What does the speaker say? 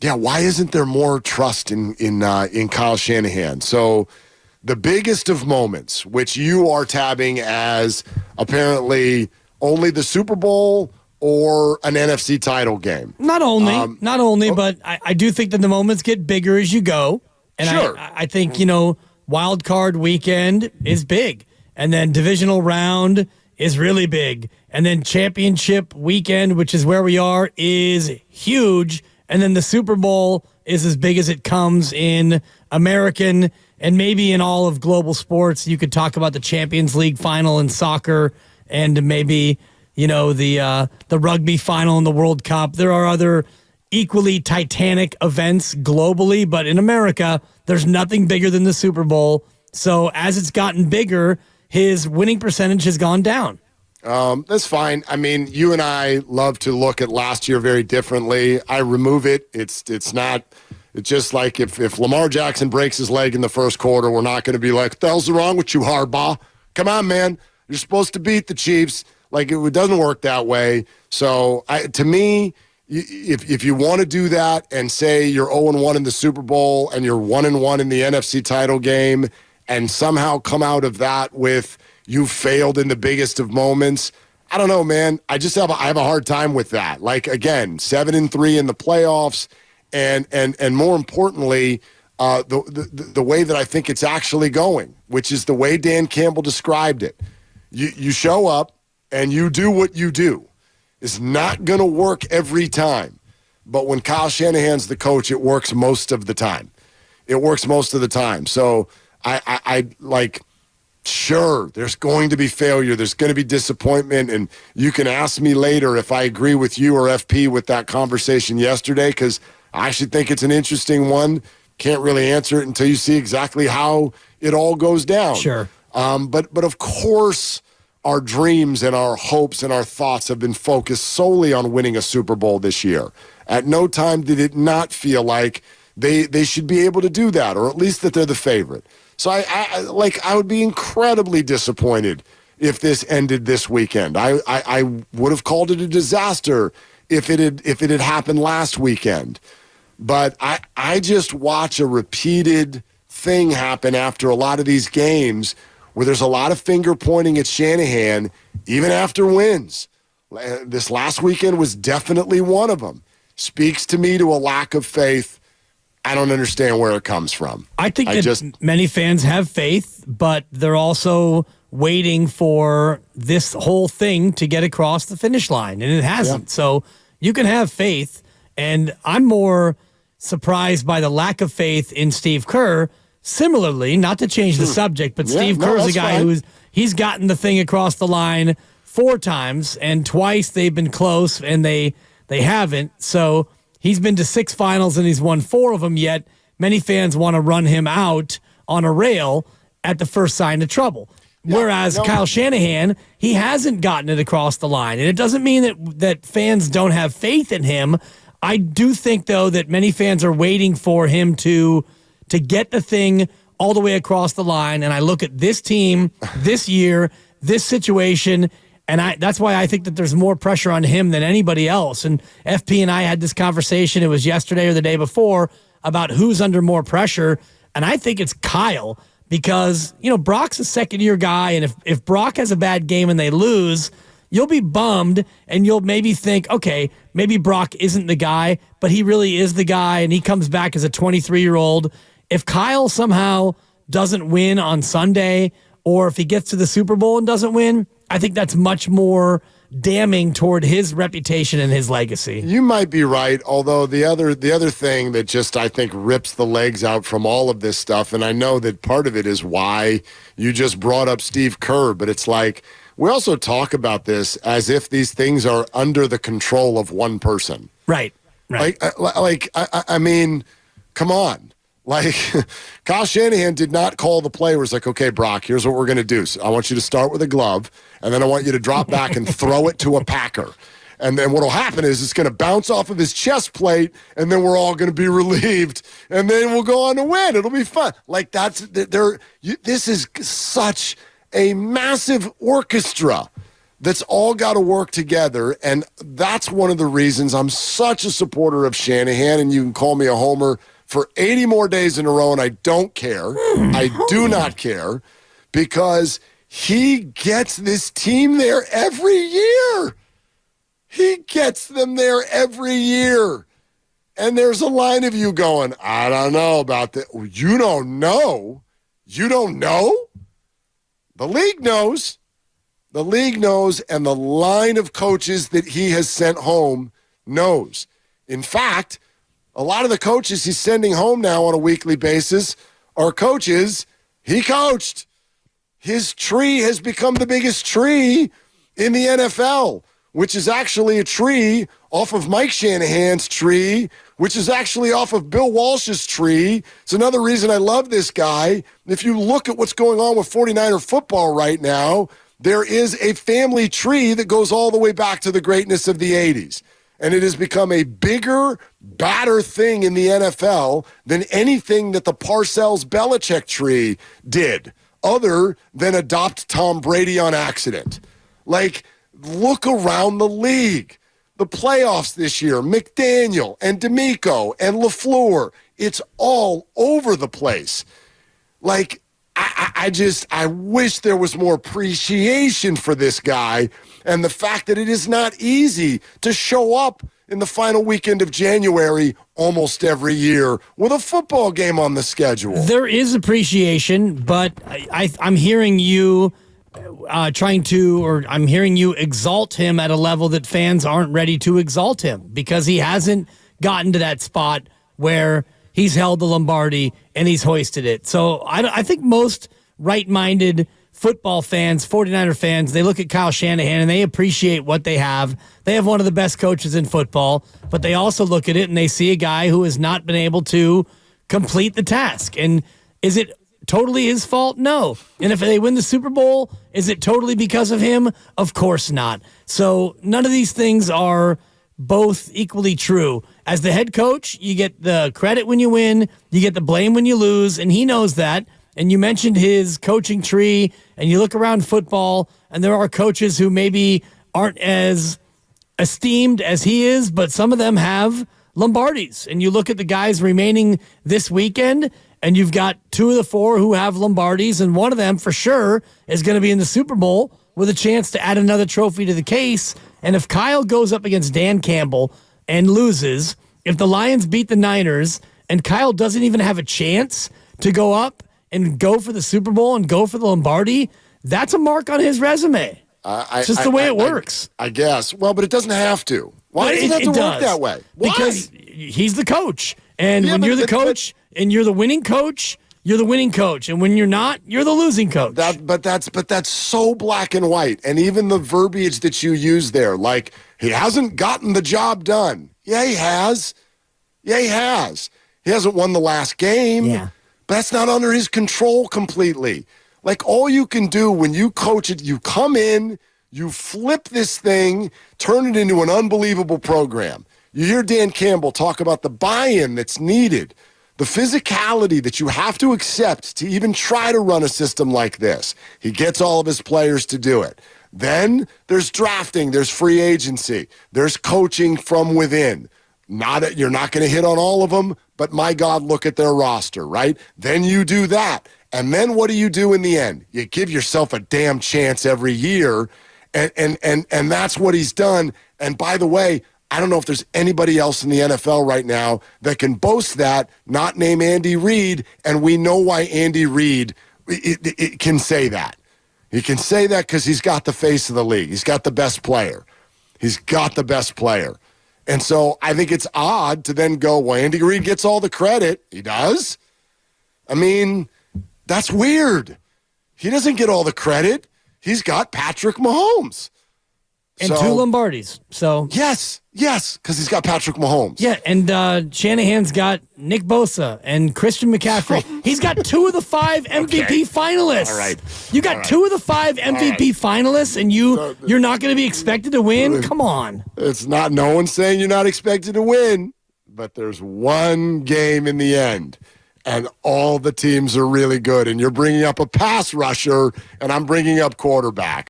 Yeah, why isn't there more trust in Kyle Shanahan? So the biggest of moments, which you are tabbing as apparently only the Super Bowl or an NFC title game. Not only, but I do think that the moments get bigger as you go. And sure. I think, wild card weekend is big. And then divisional round is really big. And then championship weekend, which is where we are, is huge. And then the Super Bowl is as big as it comes in American and maybe in all of global sports. You could talk about the Champions League final in soccer and maybe, the rugby final in the World Cup. There are other equally titanic events globally, but in America, there's nothing bigger than the Super Bowl. So as it's gotten bigger, his winning percentage has gone down. That's fine. I mean, you and I love to look at last year very differently. I remove it. It's just like if Lamar Jackson breaks his leg in the first quarter, we're not going to be like, what the hell's wrong with you, Harbaugh? Come on, man. You're supposed to beat the Chiefs. Like, it doesn't work that way. So, to me, if you want to do that and say you're 0-1 in the Super Bowl and you're 1-1 in the NFC title game and somehow come out of that with you failed in the biggest of moments, I don't know, man. I have a hard time with that. Like, again, 7-3 in the playoffs, and more importantly, the way that I think it's actually going, which is the way Dan Campbell described it. You show up and you do what you do. It's not going to work every time, but when Kyle Shanahan's the coach, it works most of the time. So I like. Sure, there's going to be failure. There's going to be disappointment. And you can ask me later if I agree with you or FP with that conversation yesterday, because I actually think it's an interesting one. Can't really answer it until you see exactly how it all goes down. Sure. But of course, our dreams and our hopes and our thoughts have been focused solely on winning a Super Bowl this year. At no time did it not feel like they should be able to do that, or at least that they're the favorite. So I would be incredibly disappointed if this ended this weekend. I would have called it a disaster if it had happened last weekend. But I just watch a repeated thing happen after a lot of these games where there's a lot of finger pointing at Shanahan, even after wins. This last weekend was definitely one of them. Speaks to me to a lack of faith. I don't understand where it comes from. I think many fans have faith, but they're also waiting for this whole thing to get across the finish line, and it hasn't. Yeah. So you can have faith, and I'm more surprised by the lack of faith in Steve Kerr. Similarly, not to change the subject, but Steve Kerr's a guy he's gotten the thing across the line 4 times, and twice they've been close, and they haven't. So he's been to 6 finals, and he's won 4 of them, yet many fans want to run him out on a rail at the first sign of trouble. Whereas Kyle Shanahan, he hasn't gotten it across the line. And it doesn't mean that fans don't have faith in him. I do think, though, that many fans are waiting for him to get the thing all the way across the line. And I look at this team, this year, this situation, and that's why I think that there's more pressure on him than anybody else. And FP and I had this conversation, it was yesterday or the day before, about who's under more pressure. And I think it's Kyle, because, Brock's a second-year guy, and if Brock has a bad game and they lose, you'll be bummed, and you'll maybe think, okay, maybe Brock isn't the guy, but he really is the guy, and he comes back as a 23-year-old. If Kyle somehow doesn't win on Sunday, or if he gets to the Super Bowl and doesn't win, I think that's much more damning toward his reputation and his legacy. You might be right, although the other thing that just, I think, rips the legs out from all of this stuff, and I know that part of it is why you just brought up Steve Kerr, but it's like, we also talk about this as if these things are under the control of one person. Right. I mean, come on. Like, Kyle Shanahan did not call the play where it's like, okay, Brock, here's what we're going to do. So I want you to start with a glove, and then I want you to drop back and throw it to a Packer. And then what will happen is it's going to bounce off of his chest plate, and then we're all going to be relieved, and then we'll go on to win. It'll be fun. Like, this is such a massive orchestra that's all got to work together. And that's one of the reasons I'm such a supporter of Shanahan, and you can call me a homer for 80 more days in a row, and I don't care. I do not care, because he gets this team there every year. He gets them there every year. And there's a line of you going, I don't know about that. You don't know? You don't know? The league knows. The league knows, and the line of coaches that he has sent home knows. In fact, a lot of the coaches he's sending home now on a weekly basis are coaches he coached. His tree has become the biggest tree in the NFL, which is actually a tree off of Mike Shanahan's tree, which is actually off of Bill Walsh's tree. It's another reason I love this guy. If you look at what's going on with 49er football right now, there is a family tree that goes all the way back to the greatness of the 80s. And it has become a bigger, badder thing in the NFL than anything that the Parcells-Belichick tree did, other than adopt Tom Brady on accident. Like, look around the league. The playoffs this year, McDaniel and D'Amico and LaFleur, it's all over the place. Like, I wish there was more appreciation for this guy, and the fact that it is not easy to show up in the final weekend of January almost every year with a football game on the schedule. There is appreciation, but I'm hearing you I'm hearing you exalt him at a level that fans aren't ready to exalt him, because he hasn't gotten to that spot where he's held the Lombardi and he's hoisted it. So I think most right-minded football fans, 49er fans, they look at Kyle Shanahan and they appreciate what they have. They have one of the best coaches in football, but they also look at it and they see a guy who has not been able to complete the task. And is it totally his fault? No. And if they win the Super Bowl, is it totally because of him? Of course not. So none of these things are both equally true. As the head coach, you get the credit when you win, you get the blame when you lose, and he knows that. And you mentioned his coaching tree, and you look around football, and there are coaches who maybe aren't as esteemed as he is, but some of them have Lombardis. And you look at the guys remaining this weekend, and you've got 2 of the 4 who have Lombardis, and one of them for sure is going to be in the Super Bowl with a chance to add another trophy to the case. And if Kyle goes up against Dan Campbell and loses, if the Lions beat the Niners and Kyle doesn't even have a chance to go up and go for the Super Bowl and go for the Lombardi, that's a mark on his resume. It's just the way it works. I guess. Well, but it doesn't have to. Why does it have to work that way? Why? Because he's the coach. And when you're the coach and you're the winning coach, you're the winning coach. And when you're not, you're the losing coach. But that's so black and white. And even the verbiage that you use there, like, he hasn't gotten the job done. Yeah, he has. Yeah, he has. He hasn't won the last game. Yeah. But that's not under his control completely. Like, all you can do when you coach it, you come in, you flip this thing, turn it into an unbelievable program. You hear Dan Campbell talk about the buy-in that's needed, the physicality that you have to accept to even try to run a system like this. He gets all of his players to do it. Then there's drafting, there's free agency, there's coaching from within. You're not going to hit on all of them, but my God, look at their roster, right? Then you do that. And then what do you do in the end? You give yourself a damn chance every year, and that's what he's done. And by the way, I don't know if there's anybody else in the NFL right now that can boast that, not name Andy Reid, and we know why Andy Reid it can say that. He can say that because he's got the face of the league. He's got the best player. He's got the best player. And so I think it's odd to then go, well, Andy Reid gets all the credit. He does? I mean, that's weird. He doesn't get all the credit. He's got Patrick Mahomes. And 2 Lombardis. So Yes, because he's got Patrick Mahomes. Yeah, and Shanahan's got Nick Bosa and Christian McCaffrey. He's got 2 of the 5 MVP finalists. All right. You got 2 of the 5 MVP finalists, and you're not going to be expected to win? Come on. It's not, no one's saying you're not expected to win, but there's one game in the end, and all the teams are really good, and you're bringing up a pass rusher, and I'm bringing up quarterback.